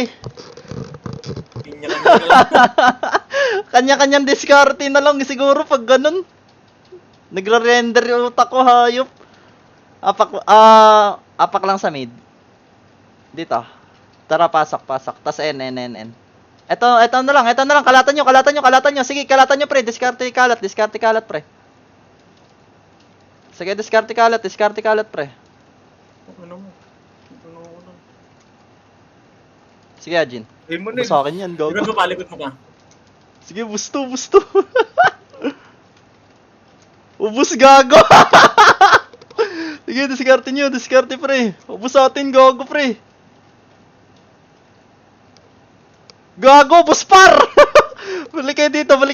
pre. Kanya-kanya lang. Kanya-kanyang diskarte na lang siguro pag ganun. Nagre-render yung utak ko, hayop. Apak lang sa mid. Dito. Tara, pasok. Tas N. Ito na lang. Kalatan nyo. Sige, kalatan nyo, pre. Diskarte kalat, pre. Sige, diskarte kalat, pre. Ano mo? Ano mo lang. Sige, Ajin. Ayun mo na. Sa akin yan, Likod gago. mo pa, likod mo pa. Sige, busto. Ubus, gago. Sige, diskarte, pre. Ubus sa atin, gago, pre. Gago, buspar! Balik kayo dito. Wag.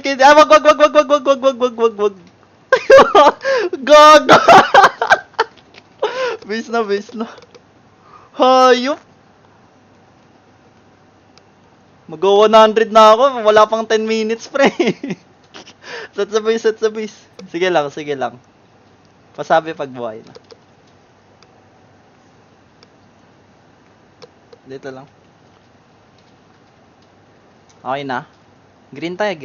Gago! Base na. Hayop! Mag-100 na ako. Wala pang 10 minutes, pre. Set sa base. Sige lang. Pasabi pag buhay na. Dito lang. Okay na. Green tayo.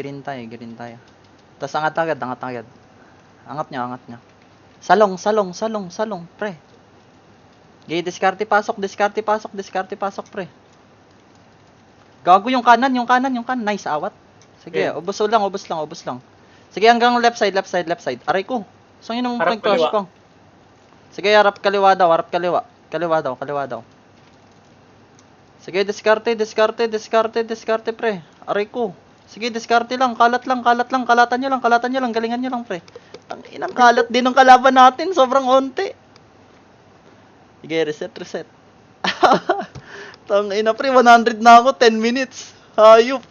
Tapos angat agad. Angat nyo. Salong, pre. Okay, diskarte pasok, pre. Gago yung kanan. Nice, awat. Sige, Okay. ubos lang. Sige, hanggang left side. Aray ko. Saan yun ang Harap crush kaliwa. ko? Sige, harap kaliwa daw. Kaliwa daw. Sige, diskarte, pre. Aray ko. Sige, diskarte lang. Kalatan nyo lang. Galingan nyo lang, pre. Ang inang kalat din ng kalaban natin. Sobrang onti. Sige, reset. Tang ina, pre. 100 na ako. 10 minutes. Hayop.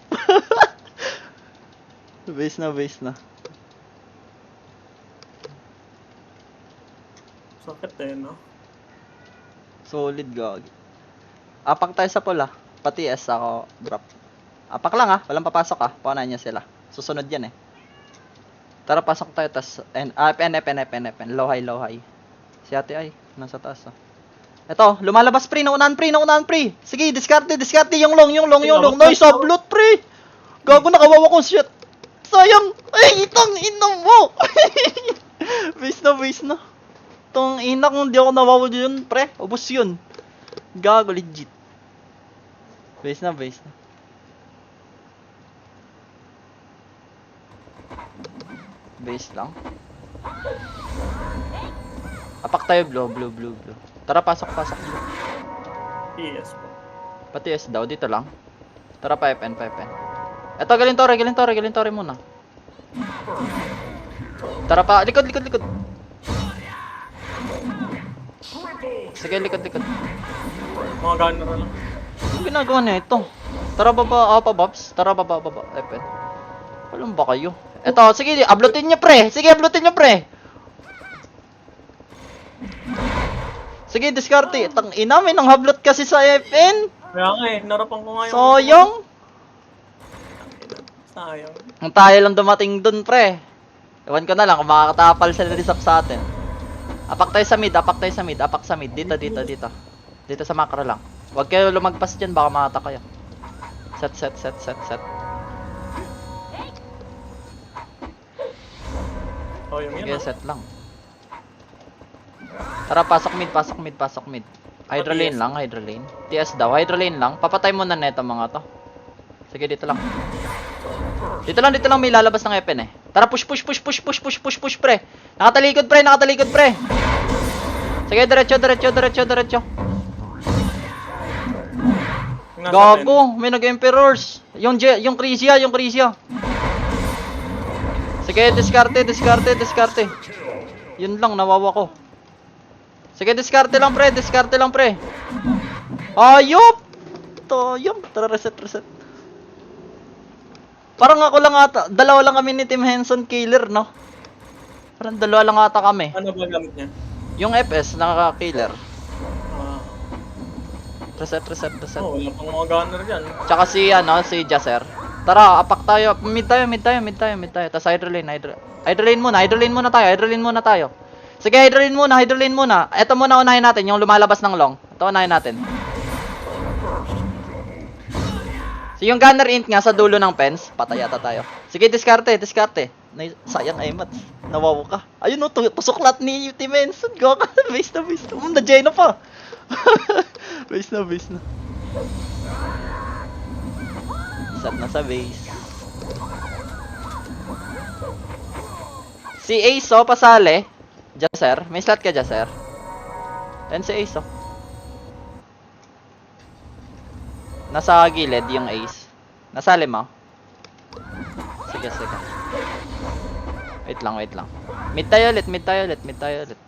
Base na. Sakit eh, no? Solid, gag. Apak tayo sa pula. Pati S ako drop. Apak lang walang papasok Paunahan niya sila. Susunod yan Tara, pasok tayo tas FN. Low high. Si ate ay nasa taas Ito, lumalabas pre, naunahan pre. Sige, diskarte yung long. Nice, upload pre. Gago, nakawawa ko shit. Sayang. Ay, itang ina mo. Base na. Itong ina kung di ako nawawa yun, pre. Ubus yun. Gago, legit. Base na. Base lang. Apak tayo, blue. Tara, pasok. Yes po. Pati S daw, dito lang. Tara, pa FN. Eto, galintore muna. Tara pa, likod. Sige, likod. Mga gunner lang. Ano ginagawa niya ito? Tara, baba, Bobs. Tara, baba, FN. Alam ba kayo? Eto, sige, ablutin nyo, pre. Sige, diskarte. Tang ina, may nanghablot kasi sa FN. Kaya nga narapan ko nga yung... Sayang. Ang tayo lang dumating dun, pre. Ewan ko na lang kung makakatapal sila ni Sap sa atin. Apak tayo sa mid. Dito. Dito sa macro lang. Huwag kayo lumagpas dyan, baka makata kayo. Set. Oh, yung Sige, yun set lang. Tara, pasok mid. Hydro lane lang. TS daw, hydro lane lang. Papatay muna neto mga to. Sige, dito lang. Dito lang may lalabas ng FN Tara, push, pre. Nakatalikod, pre. Sige, diretso. Gago, may nag-emperors. Yung Crisia. Sige, diskarte. Yun lang, nawawa ko. Sige, diskarte lang, pre. Ayop! Tara, reset. Parang ako lang dalawa lang kami ni Team Henson Killer, no? Parang dalawa lang kami. Ano ba gamit niya? Yung FS, nakaka-killer. Reset. Oh, wala pang mga gunner dyan. Tsaka si Jaser. Tara, apak tayo. Mid tayo. Tapos hydro lane muna tayo. Sige, hydro lane muna. Ito muna unahin natin, yung lumalabas ng long. Ito unahin natin. So yung gunner int nga sa dulo ng fence, patay yata tayo. Sige, diskarte, diskarte. Sayang ay mat. Nawawa ka. Ayun no, tusok lahat ni UT Menson. Go ka, base na base na. Na-Jay na pa. Base na, base na. Sat na sa base. Si Ace oh, pasali. Jaser, may slot ka Jaser. Yan si Ace oh. Nasa gilid yung Ace. Nasali mo? Sige, sige. Wait lang, wait lang. Mid tayo ulit, mid tayo ulit, mid tayo ulit.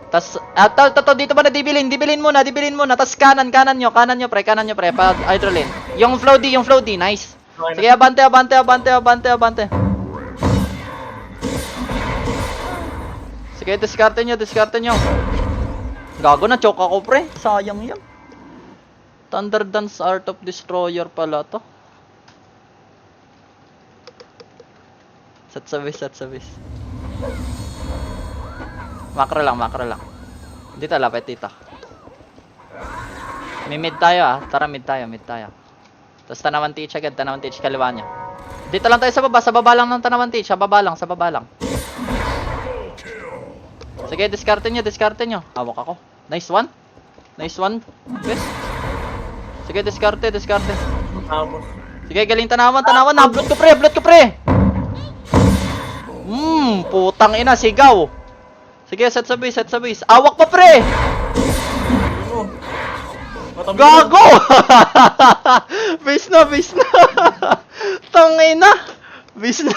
Tas, dito ba na dibilin muna. Tas kanan nyo pre, pa hydroline. Yung flow D, nice. Sige, abante. Sige, diskarte nyo. Gago na, choke ako pre. Sayang yan. Thunder Dance Art of Destroyer pala to. Set service. Makro lang. Dito, lapit dito. May mid tayo ah. Tara, mid tayo. Tapos tanawan teach agad, kaliwa niya. Dito lang tayo sa baba lang ng tanawan teach. Sa baba lang. Sige, diskarte nyo. Hawak ako. Nice one. Yes. Sige, diskarte. Tapos. Sige, galing tanawan. Blood ko pre. Putang ina, sigaw. Sige, set sa base. Awak pa pre. Oh. Matabi Gago! Base na. Tangina. Base na.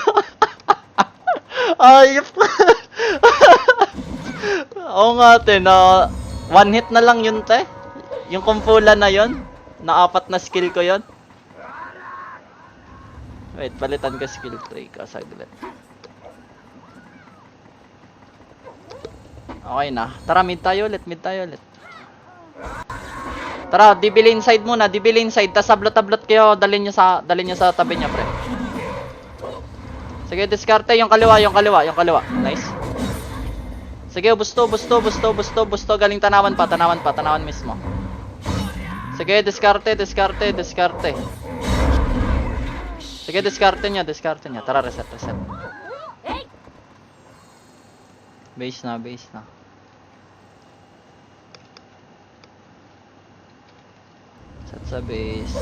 Ayop. Oo nga na one hit na lang yun te. Yung kumpulan na yun. Na 4 na skill ko yun. Wait, palitan ko skill 3 ko saglit. Okay na. Tara, mid tayo ulit. Tara, dibili inside muna, tas sablot kayo, dalhin nyo sa tabi niya, pre. Sige, diskarte yung kaliwa. Nice. Sige, busto, galing tanawan mismo. Sige, diskarte. Sige, diskarte nyo. Tara, reset. Base na. Set sa base.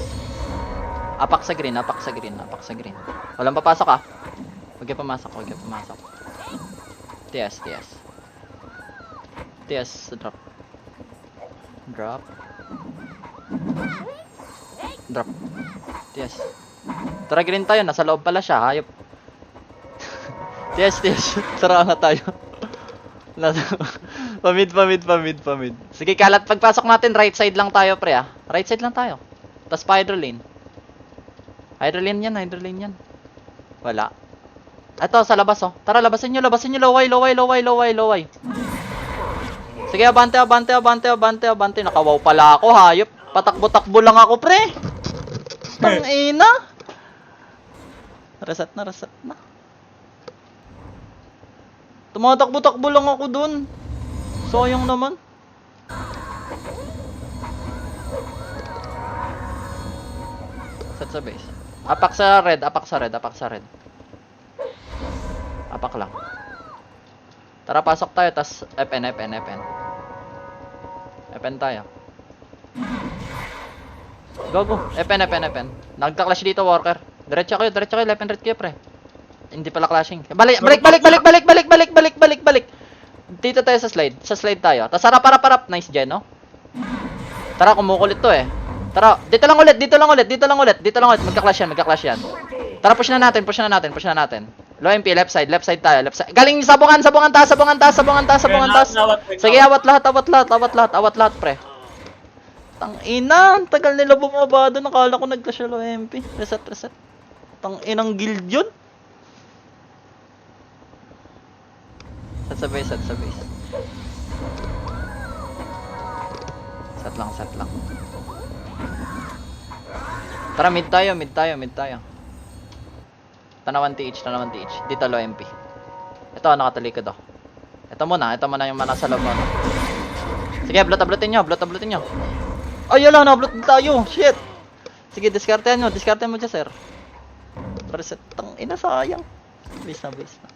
Apak sa green. Walang papasok ah. Huwag yung pumasok. TS. Drop. TS. Tara, green tayo. Nasa loob pala siya. Hayop. TS. Tara nga tayo. Pamid. Sige, kalat. Pagpasok natin, right side lang tayo, pre, ah. Right side lang tayo. Tapos pa hydroline. Hydroline yan. Wala. Ito, sa labas, oh. Tara, labasin nyo. Loway. Sige, abante. Nakawaw pala ako, hayop. Patakbo-takbo lang ako, pre. Tangina. Reset na. Tumatakbo-takbo lang ako dun. Sayang naman. Set sa base. Apak sa red. Apak lang. Tara, pasok tayo. Tas FN. FN tayo. Go. FN. Nagka-clash dito, worker. Diretso kayo. Left and right kayo, pre. Hindi pala clashing. Balik. Dito tayo sa slide. Sa slide tayo. Tapos harap. Nice gen, no? Tara, kumukulit to eh. Tara, dito lang ulit. Magka-clash yan. Tara, push na natin. Low MP, left side tayo. Galing sabungan taas. Sige, awat lahat, pre. Tangina, tagal nila bumaba doon. Nakala ko nag-clash low MP. Reset. Tanginang guild yun. Set sa base. Set lang. Tara, mid tayo. Tanawan TH. Dito low MP. Ito, nakatalikod oh. Ito muna yung mana sa loob mo. Sige, blot-ablotin nyo. Ay, yala, na-blot tayo. Shit. Sige, diskartehan mo dyan, sir. Reset. Tang ina, sayang. Base na, base na.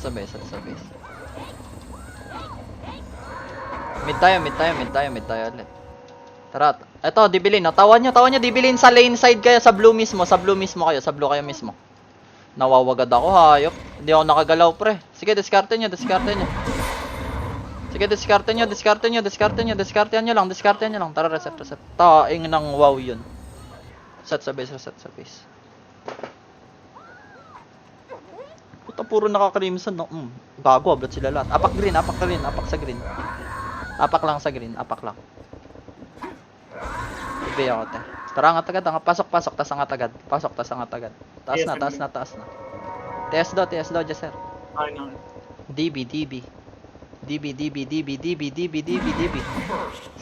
Sa base, sa base. Mid tayo ulit. Tara, eto, dibilin, no? Tawan nyo, dibilin sa lane side kayo, sa blue mismo kayo, sa blue kayo mismo. Nawawagad ako, hayop. Hindi ako nakagalaw, pre. Sige, diskarte nyo. Sige, diskarte nyo lang. Tara, reset. Taing ng wow yun. Reset sa base. Puta, puro nakaka-crimson, no? Gago, ablot sila lahat. Apak sa green. Apak lang. Ibig ako, te. Tara, angat agad. Pasok, tas angat agad. Taas na. TS daw, dyan, sir. Ay, no. DB.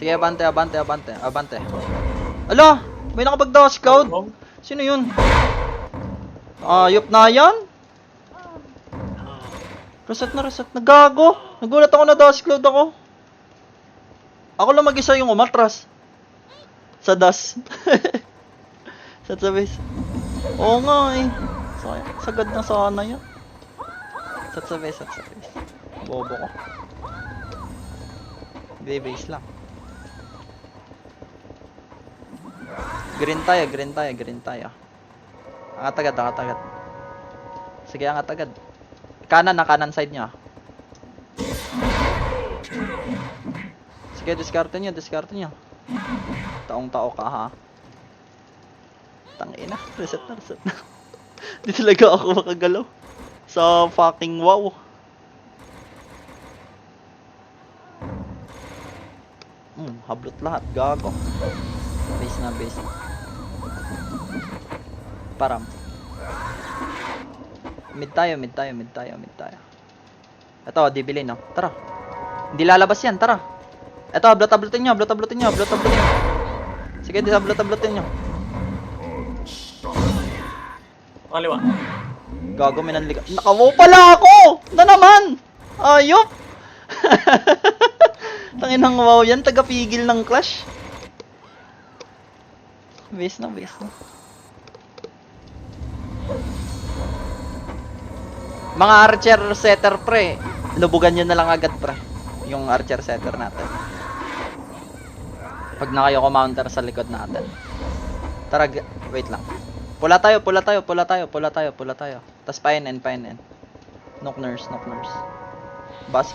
Sige, abante. Ala! May nakapag-dash cloud? Sino yun? Ayop na yan? Reset na. Gago! Nagulat ako na dash cloud ako. Ako lang mag-isa yung umatras. Sa dash. Sa base. Oo nga eh. Sagad na sana yan. Sa base. Bobo ko. Base lang. Green tayo. Angat agad. Sige, angat agad. Kanan side nyo. Sige, diskarte nyo. Taong-tao ka, ha? Tangina, reset na. Di talaga ako makagalaw. Sa fucking wow. Hablot lahat, gago. Base na. Param. Mid tayo. Ito, dibilin, no? Tara. Hindi lalabas yan, tara. Ito, ablot-ablotin nyo. Sige, disablot-ablotin nyo. Kaliwa. Gago, minanliga. Nakawaw pala ako! Na naman! Ayop! Tanginang wow yan, tagapigil ng clash. Base na. Mga archer setter, pre. Lubugan nyo na lang agad, pre. Yung archer setter natin. Pag na kayo counter sa likod natin. Tara, wait lang. Pula tayo. Tas painin. Knock nurse. Bas.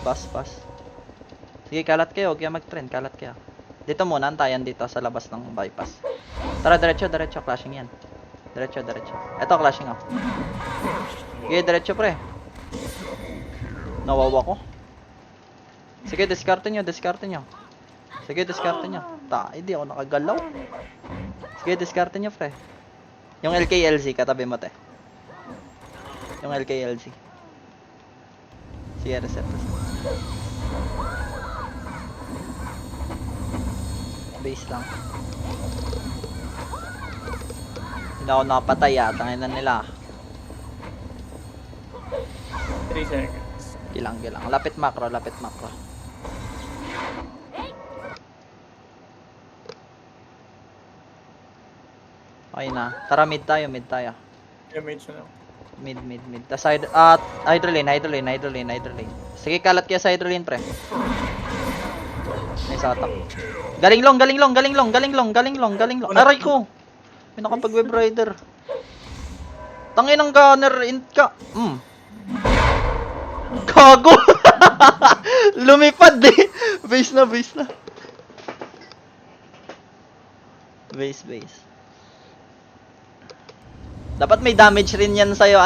Sige, kalat kayo. Huwag kayo mag-trend. Kalat kayo. Dito muna, antayan dito sa labas ng bypass. Tara, diretso. Clashing yan. Diretso. Eto, clashing off. Sige, diretso, pre. Nawawa ko. Sige, diskarte nyo. Hindi ako nakagalaw. Sige, diskarte nyo, pre. Yung LKLZ, katabi mo, te. Yung LKLZ. Sige, reset. Base lang. Hindi ako nakapatay, tangin na nila. 3 seconds. Gilang. Lapit macro. Okay na. Tara, mid tayo. Damage na lang. Mid. Tas hydro lane. Sige, kalat kaya sa hydro lane, pre. Nice attack. Galing long. Aray ko. May nakapag-web rider. Tangin ng gunner int ka. Gago. Lumipad eh. Base na. Base. Dapat may damage rin yan sa'yo,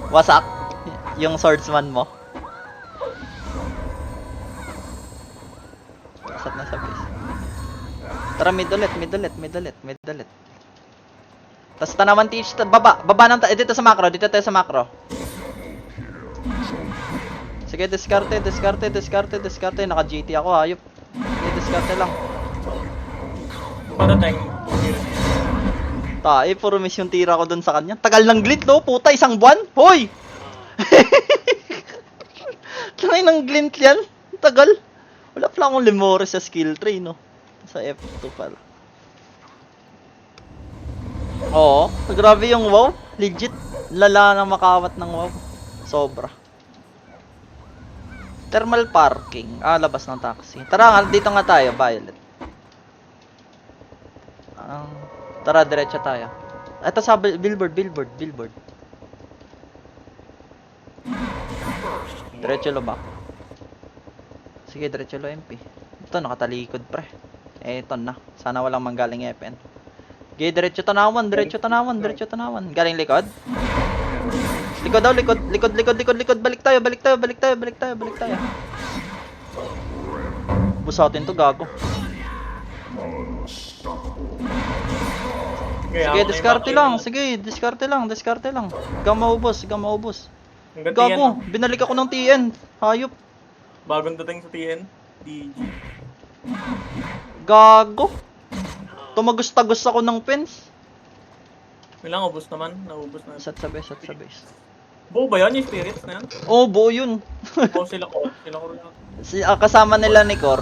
wasak. Yung swordsman mo. Wasak na sa base. Tara, mid ulit. Tas tanaman teach, baba dito sa macro. Sige, diskarte. Naka-GT ako, hayop. Sige, diskarte lang. Para tayong Puro miss yung tira ko dun sa kanya. Tagal ng glint, no? Puta, isang buwan? Hoy! Tangay ng glint yan. Tagal. Wala pala akong Limores sa skill tree, no? Sa F2 pala. Oo, grabe yung wow. Legit. Lala ng makawat ng wow. Sobra. Thermal parking. Labas ng taxi. Tara, dito nga tayo, Violet. Tara, diretso tayo. Ito sa billboard. Diretso lo ba? Sige, diretso lo MP. Ito, nakatalikod pre. Ito na. Sana walang manggaling FN. Sige, diretso tanawan. Galing likod? Likod daw, likod. Balik tayo. Busatin to, gago. Sige, diskarte lang. Ikaw maubos. Hanggang Gago, TN, binalik ako ng TN. Hayop. bagong dating sa TN. DG. Gago. Tumagos-tagos ako ng pins. Ilang ubos naman? Naubos na. Sat sa base. Buo ba yan? Yung spirits na yan? Oh, buo yun. O sila ko rin. Kasama nila ni Cor.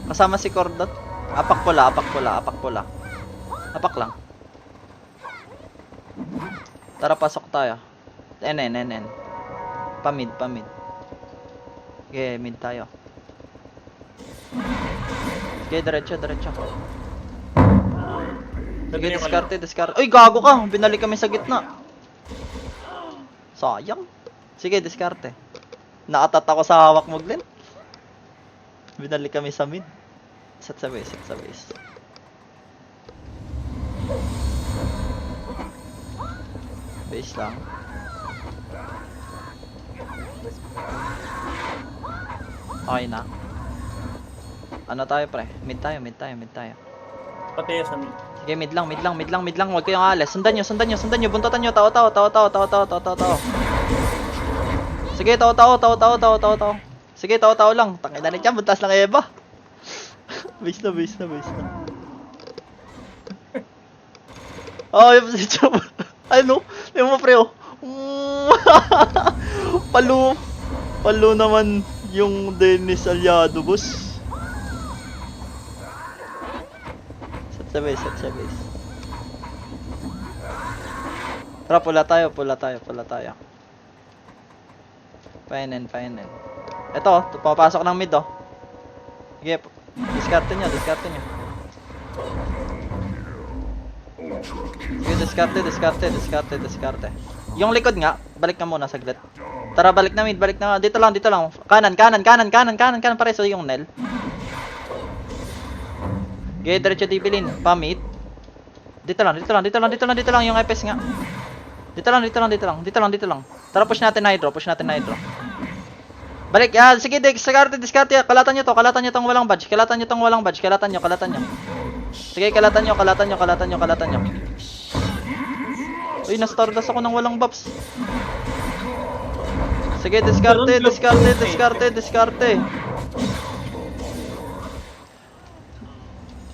Kasama si Cor dot. Apak pula. Apak lang. Tara, pasok tayo. NN. Pamid. Okay, mid tayo. Okay, diretso. Sige, diskarte. Uy, gago ka! Binalik kami sa gitna. Sayang. Sige, diskarte. Nakatat ako sa hawak mo, Glenn. Binalik kami sa mid. Set sa base. Base lang. Okay na. Ano tayo, pre? Mid tayo. Pati sa mid. Sige, mid lang. Huwag kayong alas. Sundan nyo. Buntotan nyo. Tao. Sige, tao. Sige, tao lang. Tangina na dyan. Buntas lang Eva. Base na. Oh, yung si Chab. Ano? Yung mo, pre, oh. Palo naman yung Dennis Aliado, boss. Set sa base. Tara, pula tayo. Painin. Ito, papasok ng mid, oh. Sige, diskarte nyo. Sige, diskarte. Yung likod nga, balik ka muna saglit. Tara, balik na mid. Dito lang. Kanan, pare sa yung Nel. Okay, diretso dibilin. Pamit. Dito lang yung FS nga. Dito lang. Tara, push natin hydro. Balik. Sige, diskarte. Kalatan nyo tong walang badge. Kalatan nyo. Sige, kalatan nyo. Uy, na-stardust ako ng walang buffs. Sige, diskarte.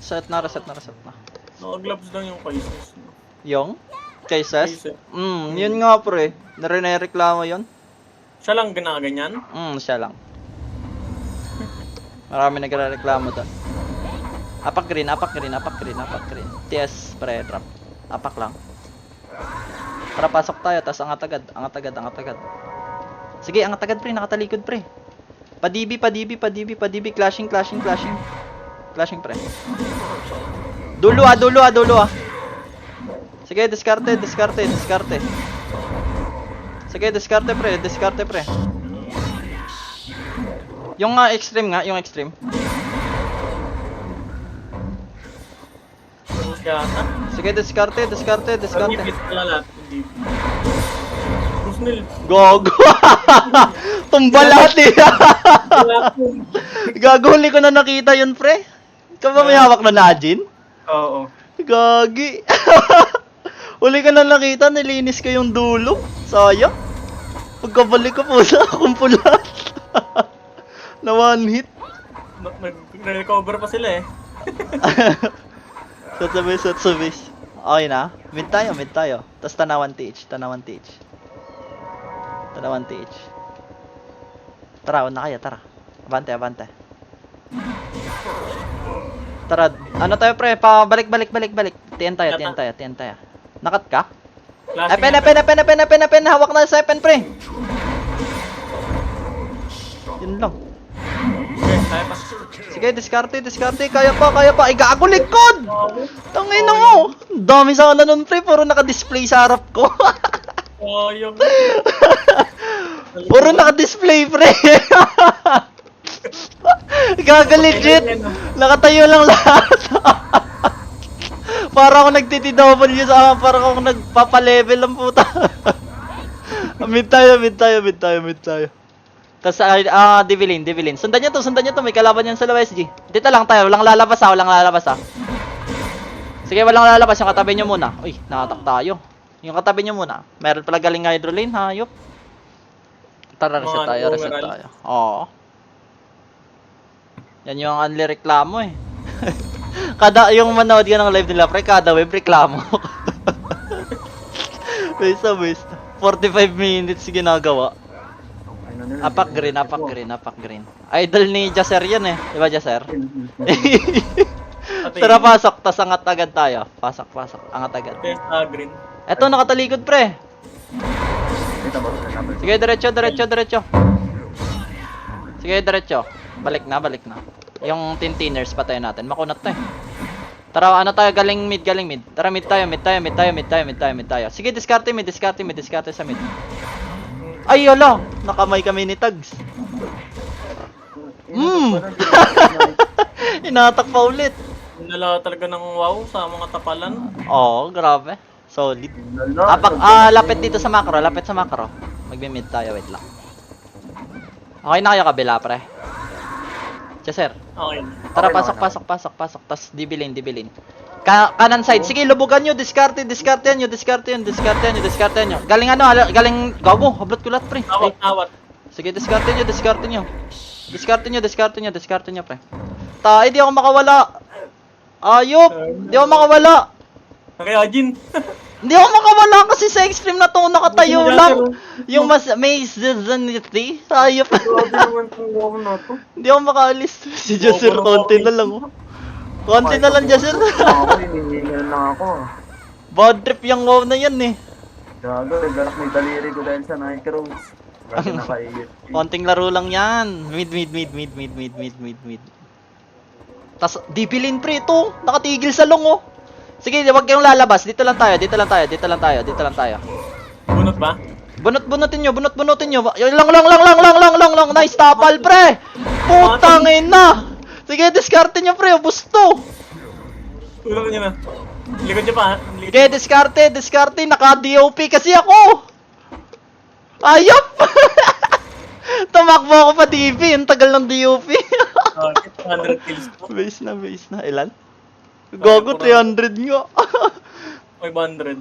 Reset na. Naka-gloves lang yung Kaisis. Yung? Cases? Yun nga pre. Nare-reklamo yun. Siya lang ginaganyan? Siya lang. Marami nagre-reklamo doon. Apak green. TS pre, drop. Apak lang. Para pasok tayo, tas angat agad. Sige, angat agad pre, nakatalikod pre. Padibi, clashing pre. Dulo ah. Sige, diskarte. Sige, diskarte pre. Yung extreme. Tapos kaya ata? Sige, diskarte. Hindi pala lahat. Hindi. Busnil. Gogo. Tumba lahat eh. Wala po. Gago, huli ko na nakita yun, pre. Ikaw ba may hawak na Najin? Oo. Gagi. Huli ko na nakita, nilinis ko yung dulo. Sayang. Pagkabalik ko po sa akong pulat. Na one hit. Nag-recover pa sila eh. Set sa base. Okay na. Mid tayo, mid tayo. Tapos tanawan TH, tanawan TH. Tanawan TH. Tara, una kayo, tara. Abante, abante. Tara, ano tayo pre? Balik. Tiyan tayo. Nakat ka? Pen. Hawak na sa pen pre. Yun lang. Okay, tayo pa. Sige, diskarte. Kaya pa. Ay, gago likod! Tangina mo! Ang dami sana nun pre, puro naka-display sa harap ko. Oh, yung... Puro naka-display pre. Gaga legit. Nakatayo lang lahat. Para ako nagtiti-W sa akin, para ako nagpapa-level ang puta. Mid tayo. Tapos, Divilin. Sundan nyo to, may kalaban yan sa OSG. Dito lang tayo, walang lalabas ha. Sige, walang lalabas, yung katabi nyo muna. Uy, nakatak tayo. Yung katabi nyo muna. Meron pala galing hydro lane, hayop. Tara, reset tayo. Oo. Yan yung only reklamo eh. Yung manood ka ng live nila, pre, kada web reklamo. Waste. 45 minutes ginagawa. Apak green. Idol ni Jaser yan eh. Diba Jaser? Tara, pasok. Tas angat agad tayo. Pasok. Angat agad. Green. Eto, nakatalikod pre. Sige, diretso. Sige, diretso. Balik na. Yung tintiners patayin natin. Makunat to eh. Tara, ano tayo? Galing mid. Tara, mid tayo. Sige, diskarte sa mid. Ay, yala! Nakamay kami ni Tags. Inatak pa ulit. Nala talaga ng wow sa mga tapalan. Oo, grabe. Solid. Lapit dito sa macro. Magbi-mid tayo, wait lang. Okay na kayo kabila, pre. Sir. Okay. Tara, pasok. Tas dibilin. Kanan side. Sige, lubugan nyo. Diskarte nyo. Galing gago. Hablot ko lahat, pre. Awat. Sige, diskarte nyo. Diskarte nyo, pre. Di ako makawala. Ayop. Di ako makawala. Nakayajin. Hindi ako makawala kasi sa extreme na to, nakatayo lang. Yung may seasonality. Ayop. Grabe naman kung wow na to. Hindi ako makaalis. Si Jaser, konti na lang. Konti na lang, Jaser. Ako, hinihingal lang ako. Bad trip yung wow na yan eh. Gago, naglalak may daliri ko dahil sa Nightcrows. Kasi nakaiyot. Konting laro lang yan. Mid. Tas, dibilin pre ito. Nakatigil sa long oh. Sige, wag kayong lalabas. Dito lang tayo. Bunot ba? Bunutin nyo. Lang. Nice tapal, pre. Putang ina. Sige, diskarte nyo, pre. Busto. Tulog niya na. Likod niya pa ha? Sige, diskarte. Naka-DOP kasi ako. Ayop. Tumakbo ako pa DP. Ang tagal ng DOP. 100 kills po. Base na. Ilan? Gogo, 300 nga. 500.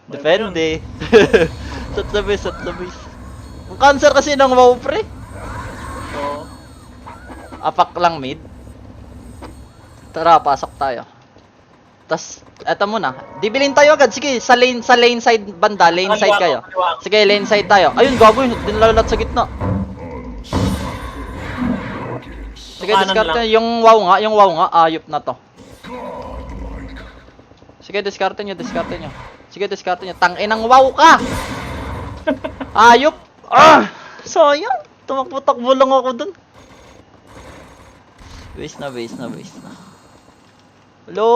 Depende. Sat sa base. Ang cancer kasi ng WoW, pre. Oo. Apak lang mid. Tara, pasok tayo. Tas, eto muna. Dibilin tayo agad. Sige, sa lane side banda. Lane side kayo. Sige, lane side tayo. Ayun, gago yun. Dinalalat sa gitna. Sige, diskarte. Yung wow nga. Ayop na to. Sige, diskarte nyo. Tanginang wow ka! Ayop! Sayang! Tumakbo-takbo lang ako dun. Base na. Hello,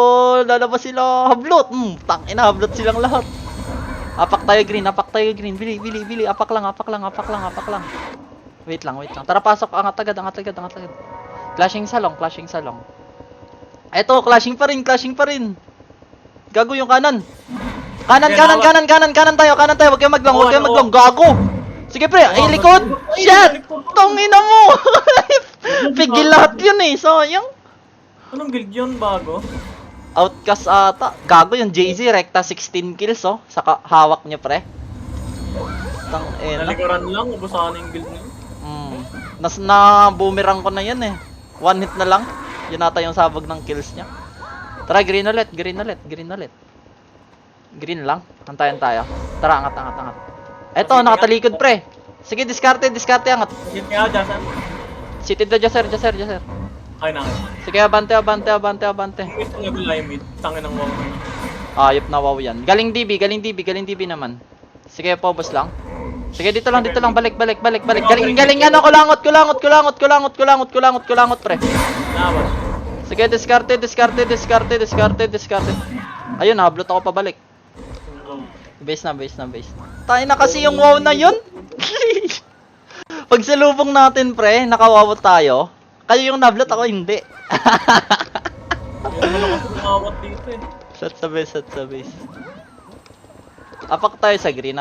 lalabas sila. Hablot! Tangina, hablot silang lahat. Apak tayo green. Bili. Apak lang. Wait lang. Tara, pasok. Angat agad. Clashing salong. Eto, clashing pa rin. Gago yung kanan. Kanan tayo. Huwag kayo maglang. Gago. Sige pre, ay likod. Shit! Tangina mo. Pigil lahat yun eh. Sayang. Anong guild yun bago? Outcast ata. Gago yung JZ, rekta 16 kills oh. Saka hawak niya pre. Nalikuran lang, ubusan yung guild niya. Na boomerang ko na yan eh. One hit na lang. Yun ata yung sabog ng kills niya. Tara, green ulit. Green lang. Antayan tayo. Tara, angat, angat, angat. Eto, nakatalikod pre. Sige, diskarte, angat. Hit nga, Jason. City to Jaser. Ay, na. Sige, abante. Gusto nga bila yung mid. Tangin ng wow. Ayop na wow yan. Galing DB naman. Sige, pobos lang. Sige, dito lang, balik. Galing, ano, kulangot, pre. Nawas. Sige, diskarte. Ayun, hablot ako pabalik. Base na. Tayo na kasi yung wow na yun. Pag salubong natin, pre, nakawawot tayo. Kayo yung nablot, ako hindi. Hindi naman ako sumawat dito eh. Set sa base. Apak tayo sa green.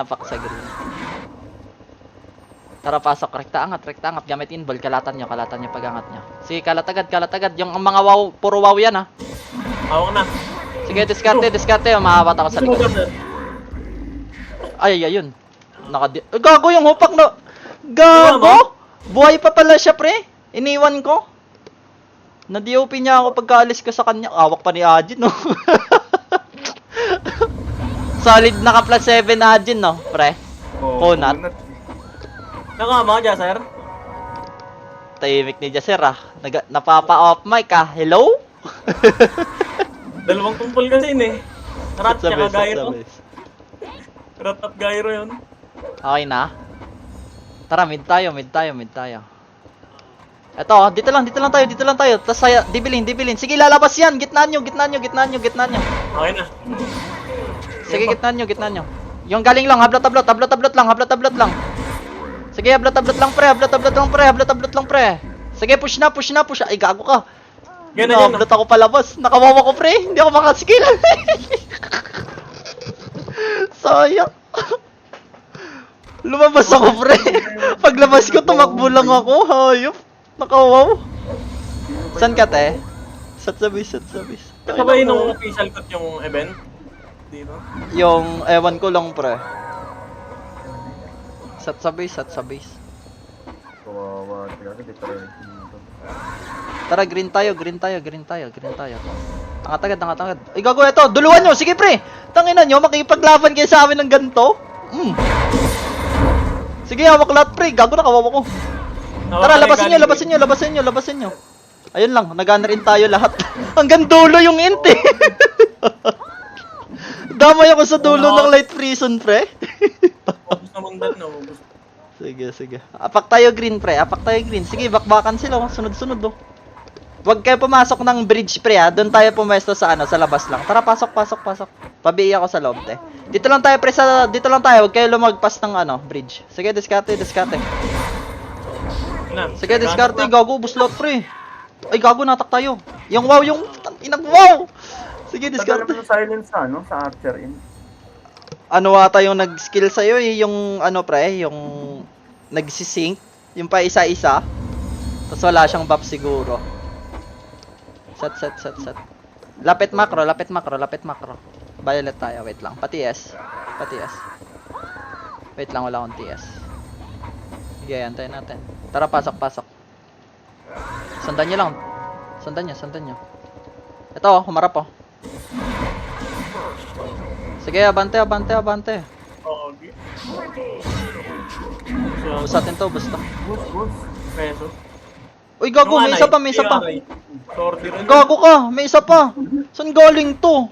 Tara, pasok. Rekta angat. Gamit inball. Kalatan nyo pag-angat nyo. Sige, kalat agad. Yung mga wow, puro wow yan ha. Hawak na. Sige, diskarte. Mahawat ako sa likod. Ay, ayun. Gago yung hupak na. Gago! Buhay pa pala siya, pre. Iniwan ko. Na-DOP niya ako pagkaalis ko sa kanya. Awak pa ni Ajin, no? Solid naka plus 7 Ajin, no, pre? Kunat. Nakama, Jaser. Tahimik ni Jaser, ah. Napapa-off mic, ah. Hello? Dalawang kumpul kasi yun eh. Rat Set sa tsaka base. gyro. Rat at gyro yun. Okay na. Tara, mid tayo. Eto, dito lang tayo. Tapos saya, dibilin. Sige, lalabas yan. Gitnaan nyo. Okay na. Sige, gitnaan nyo. Yung galing lang, hablot lang. Sige, hablot lang, pre. Sige, push na. Ay, gago ka. Ganun yun. Hablot ako palabas. Nakawawa ko, pre. Hindi ako makaskill. Sayang. Lumabas ako, pre. Paglabas ko, tumakbo lang ako. Hayop. Nakawaw. San ka, te? Sat sa base. Sabay nung official cut yung event. Dito. Yung ewan ko lang, pre. Sat sa base. Kawawa. Kasi di pa rin dito. Tara, green tayo. Angat agad. Ay, gago, eto. Duluan nyo. Sige, pre. Tanginan nyo, makipaglaban kayo sa amin ng ganito. Sige, hawak lahat, pre. Gago, nakawawa ko. Tara, labasin nyo. Ayun lang, nag-ana rin tayo lahat. Hanggang dulo yung int eh. Damay ako sa dulo ng light prison, pre. Focus naman dad na. Sige. Apak tayo green, pre. Sige, bakbakan sila. Sunod-sunod, oh. Huwag kayo pumasok ng bridge, pre, ha. Doon tayo pumesto sa labas lang. Tara, pasok. Pabii ako sa loob, te. Dito lang tayo, pre, dito lang tayo. Huwag kayo lumagpas ng, bridge. Sige, diskarte. Sige, diskarte. Gago, buslot, pre. Ay, gago, natak tayo. Yung wow, wow. Sige, Diskarte. diskarte. Silence sa Archer in. Ano ata yung nag-skill sa'yo, eh. Yung, pre, yung nagsisync. Yung pa isa-isa. Tapos wala siyang buff siguro. Set. Lapit macro. Violet tayo, wait lang. Pati S. Wait lang, wala akong TS. Sige, antayin natin. Tara, pasok. Sundan nyo lang. Sundan nyo. Ito, humarap, oh. Sige, abante. Okay. Busatin to, busta. Bus. Peso. Uy, gago, may isa pa. Sorry rin. Gago ka, may isa pa. Saan galing to?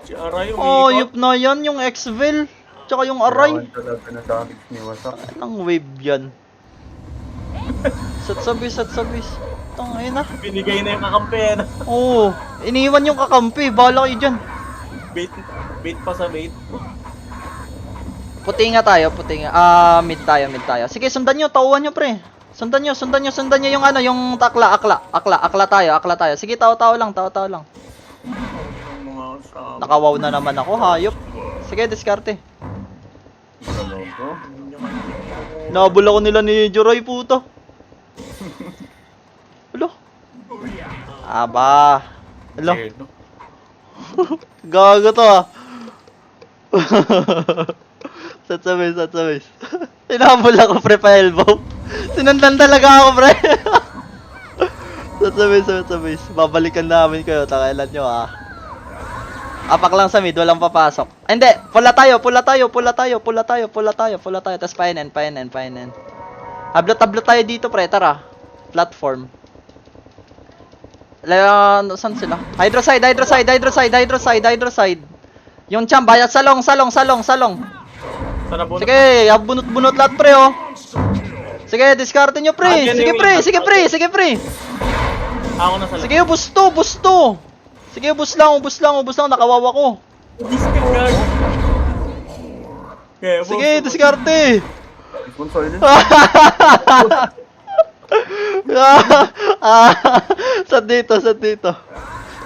Si Aray yung Ayop na yan, yung Xvel. Tsaka yung Aray. Kailangan talaga na damage ni Wasak. Anong wave yan? Set sa base. Ayun na. Binigay na yung kakampi. Oo, iniwan yung kakampi. Bahala kayo dyan. Bait pa sa bait. Puti nga tayo. Mid tayo. Sige, sundan nyo. Tauhan nyo, pre. Sundan nyo yung yung akla tayo. Sige, tao lang. Nakawaw na naman ako, hayop. Sige, diskarte. Loko. Nabul ako nila ni Joray, puto. Alo. Aba. Alo. Gago to, ah. Set sa base. Tinabol ako, pre, pa elbow. Sinundan talaga ako, pre. Set sa base. Babalikan namin kayo, takailan nyo, ah. Apak lang sa mid, walang papasok. Ay, hindi, pula tayo. Tapos painin. Hablot tayo dito, pre, tara. Platform. Saan sila? Hydroside. Yung champ, bayat salong. Sana bunot. Sige, bunot lahat, pre, oh. Sige, discardin nyo, pre. Sige, pre. Ako na sa Sige, busto. Sige, ubus lang, nakawawa ko. Discard guard. Okay, Sige, diskarte. Full silence. Sat dito.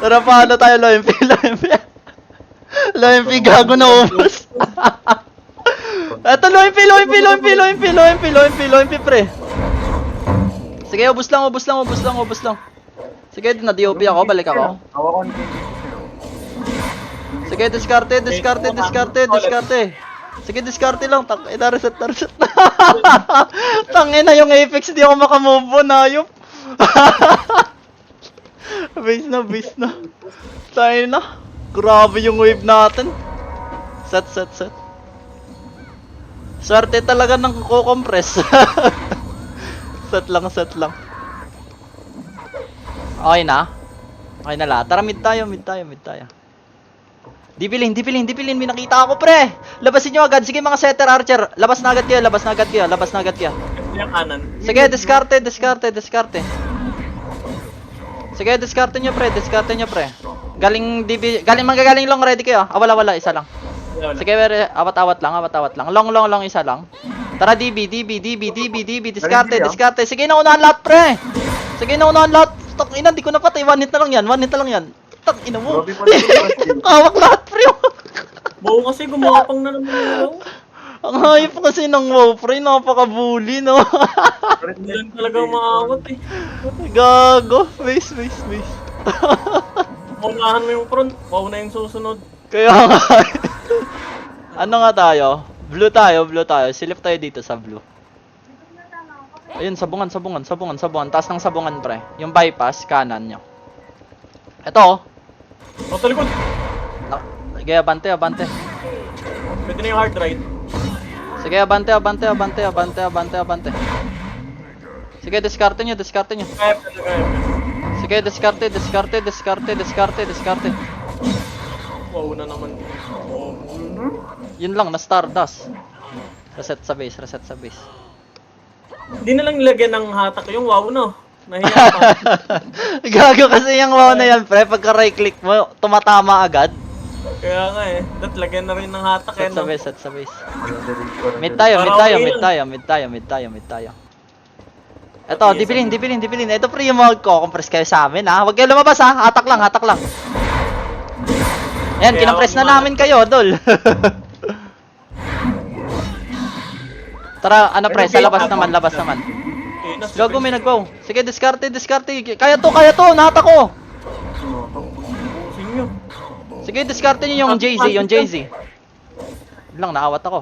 Tara, paano tayo, low MP. Low MP, gago na ubos. Eto, low MP, pre. Sige, ubus lang. Sige, na-DOP ako, balik ako. Hawa ko ni Kenji. Sige, diskarte. Sige, diskarte lang. Reset. Tangina yung Apex, di ako makamove on, ayop. Base na. Tayo na. Grabe yung wave natin. Set. Swerte talaga ng kukompress. Set lang. Okay na lahat. Tara, mid tayo. Dibilin, may nakita ako, pre. Labasin nyo agad. Sige, mga setter archer. Labas na agad kayo. Hindi yung kanan. Sige, diskarte. Sige, diskarte nyo, pre. Manggagaling long, ready kayo. Wala, isa lang. Wala. Sige, awat-awat lang. Long, isa lang. Tara, DB, diskarte. Sige, naunahan lahat, pre. Tok ina, di ko napatay. One hit na lang yan. Tok ina mo. Grabe pala yung Kawak lahat, pre. Buo kasi gumapang na naman yun. Ang hayop kasi ng WoW, pre. Napaka-bully, no? Hindi lang talaga maawat eh. Gago. Base. Unahan mo yung front, wow na yung susunod. Kaya nga. Ano nga tayo? Blue tayo. Silip tayo dito sa blue. Ayun, sabungan. Taas ng sabungan, pre. Yung bypass, kanan nyo. Ito, O, sa likod. Sige, abante. Pwede na yung hard ride. Sige, abante. Sige, diskarte nyo. Kaya. Sige, diskarte. Wow na naman. Oh. Yun lang, na Stardust. Reset sa base. Hindi na lang nilagyan ng hatak yung wow no. Nahiya pa. Gago kasi yung wow na yan, pre. Pagka right click mo, tumatama agad. Kaya nga eh. Lagyan na rin ng hatak eh. Set sa base. Mid Malandi. tayo. Eto, dibilin. Ito pre yung mag-compress kayo sa amin, ha. Huwag kayo lumabas, ha. Hatak lang. Ayan, Kaya kinampress na ako namin kayo, dol. Tara, pre, sa labas naman. Gago, may nag-wow. Sige, diskarte. Kaya to, nahatak ko. Pusin nyo. Sige, diskarte nyo yung Jay-Z. Lang, naawat ako.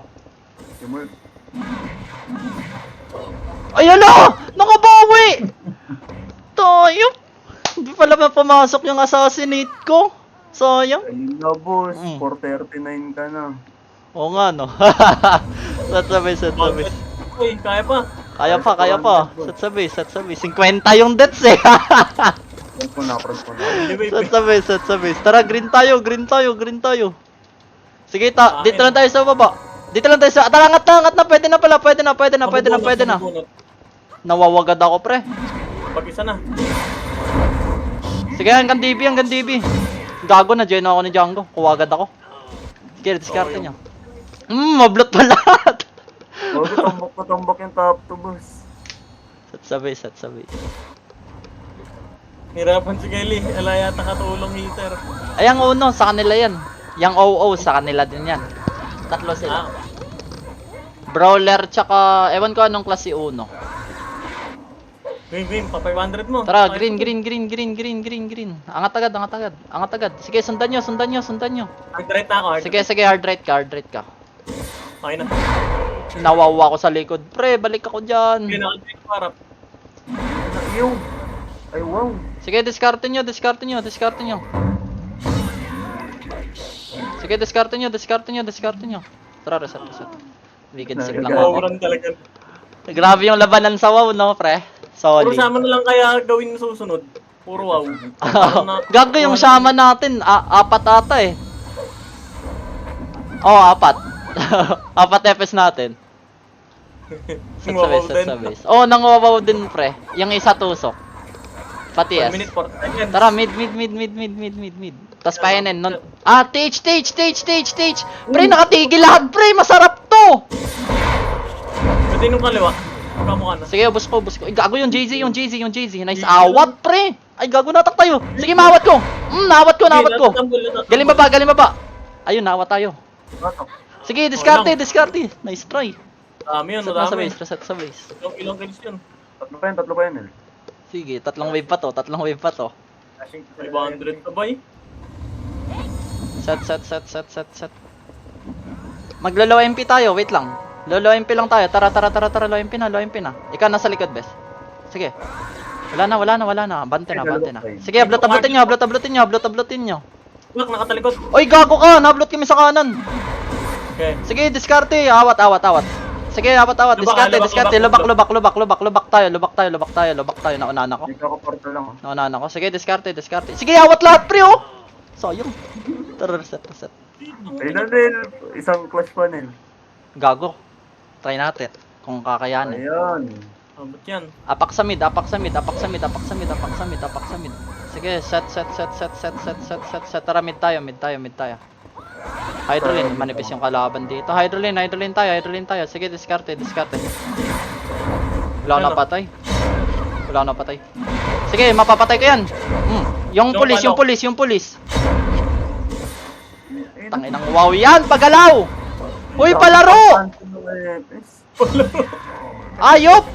Ayan na! Nakabawi! Tayo! Hindi pala pumasok yung assassinate ko. Sayang. Ayun na, boss. Mm. 439 ka na. Oo nga, no? Set sa base. Uy, kaya pa. Kaya pa. Set sa base. 50 yung deaths, eh. Press ko na. Set sa base. Tara, green tayo. Sige, dito lang tayo sa baba. Tara, angat na. Pwede na. Mabubunot. Nawawagad ako, pre. Pag-isa na. Sige, hanggang DB. Gago na, Geno ako ni Django. Kuwagad ako. Sige, diskarte nyo. Mablot pa lahat. Huwag tumbok yung top 2, boss. Set sa base. Hirapan si Kelly. Ala yata katulong heater. Ay, ang uno, sa kanila yan. Yang OO, sa kanila din yan. Tatlo sila. Ah, Brawler, tsaka, ewan ko anong klase uno. green. Pa 500 mo. Tara, green. Angat agad. Sige, sundan nyo. Hard right na ako. Sige, hard right ka. Okay na. Nawawa ko sa likod. Pre, balik ako dyan. Hindi na ako parap. Yung. Ay, wow. Sige, diskarte nyo. Sige, diskarte nyo. Tara, reset. Weekend sit lang Nagagawa. ako. Overrun talaga. Grabe yung labanan sa WoW, no, pre? Puro Solid. sama na lang kaya gawin susunod. Puro wow. Gago yung sama natin. Apat ata eh. Oo, apat. Apat FS natin. Set sa base, set sa base. Oo, nanguwawaw din, pre. Yung isa tusok. Pati 1 S. minute 4 seconds. Tara, mid. Tapos painin. Stage. Pre, nakatigil lahat, pre. Masarap to. Pwede nung kaliwa. Kamukha na. Sige, ubos ko. Ay, gago yung JZ. Nice awat, pre. Ay, gago, natak tayo. Sige, mawat ko. Nawat ko. Galing baba. Ayun, nawat tayo. Batok. Sige, diskarte. Nice try. Dami yun, Reset na sa madami. base, reset sa base. Ilang kills yun? Tatlo pa yun, El. Sige, tatlong wave pa to. 500 sabay. Set. Maglo-low MP tayo, wait lang. Low MP lang tayo. Tara, low MP na. Ikaw nasa likod, bes. Sige. Wala na. Bante na. Sige, ablot-ablotin nyo. Bak, nakatalikod. Oy, gago ka! Nablot kami sa kanan. Okay. Sige, diskarte. Awat. Sige, awat. Diskarte. Lubak tayo. Naunahan ako. Hindi ko portal lang, oh. Naunahan ako. Sige, diskarte. Sige, awat lahat, pre, oh! Sayang. Tara, reset. Ayun na, El. Isang clash pa, El. Gago. Try natin. Kung kakayanin. Ayan. Abot yan. Apak sa mid. Sige, set. Tara, mid tayo. Hydroline, manipis yung kalaban dito. Hydroline tayo. Sige, diskarte. Wala na patay. Sige, mapapatay ko yan. Yung pulis. Tanginang wow yan, pagalaw! Uy, palaro! Ayop!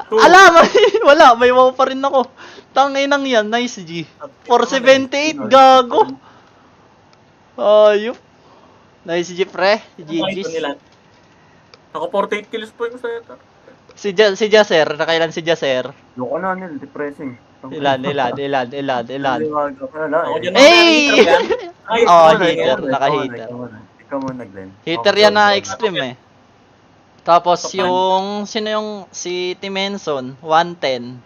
Alam, wala, may wow pa rin ako. Tanginang yan, nice G. 478, gago. Ayop. Nice G, pre. GG's. Ako 48 kills po yung sa'yo. Si Jaser, nakailan si Jaser? Loko na, El. Depressing. Ilan. Wala. Ako dyan Hey! Ay, Oh, ikaw na, hater. ikaw na. Naka-hater. Ikaw mo nag-Glenn. Hater yan na extreme eh. Tapos yung, sino yung, si Timenson, 110.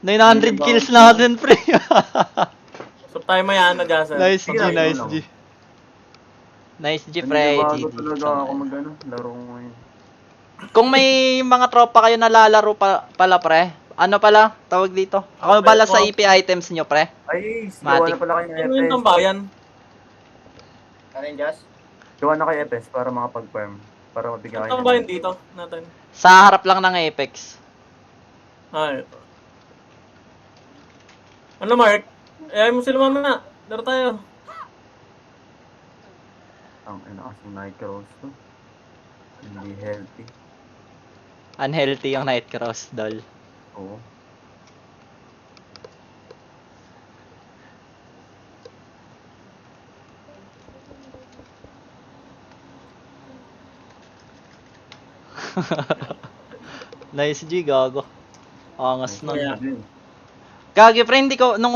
900 kills natin, pre. So tayo mayana dyan sir. Nice G, Sige lang, nice yun G. Nice G, pre. Bago GG. talaga ako mag-ano. Laro ko ngayon. Kung may mga tropa kayo na lalaro pala, pre, ano pala, tawag dito? Ako bala sa EP items nyo, pre. Ay, gawa Matic. na pala kayo ng Ano yung FS. tambayan? Gawa na kayo FS para makapag-farm. Para mabigyan Ang kayo. tambayan dito natin. Sa harap lang ng Apex. Ito. Ano Mark? Ayaw mo sila mamaya. Laro tayo. Ang ina kasing Nightcrawls to. Hindi healthy. Unhealthy yung Nightcross, dol. Oo. Nice G, gago. Angas nun. Yeah. Ayun. Gagi, pre, hindi ko, nung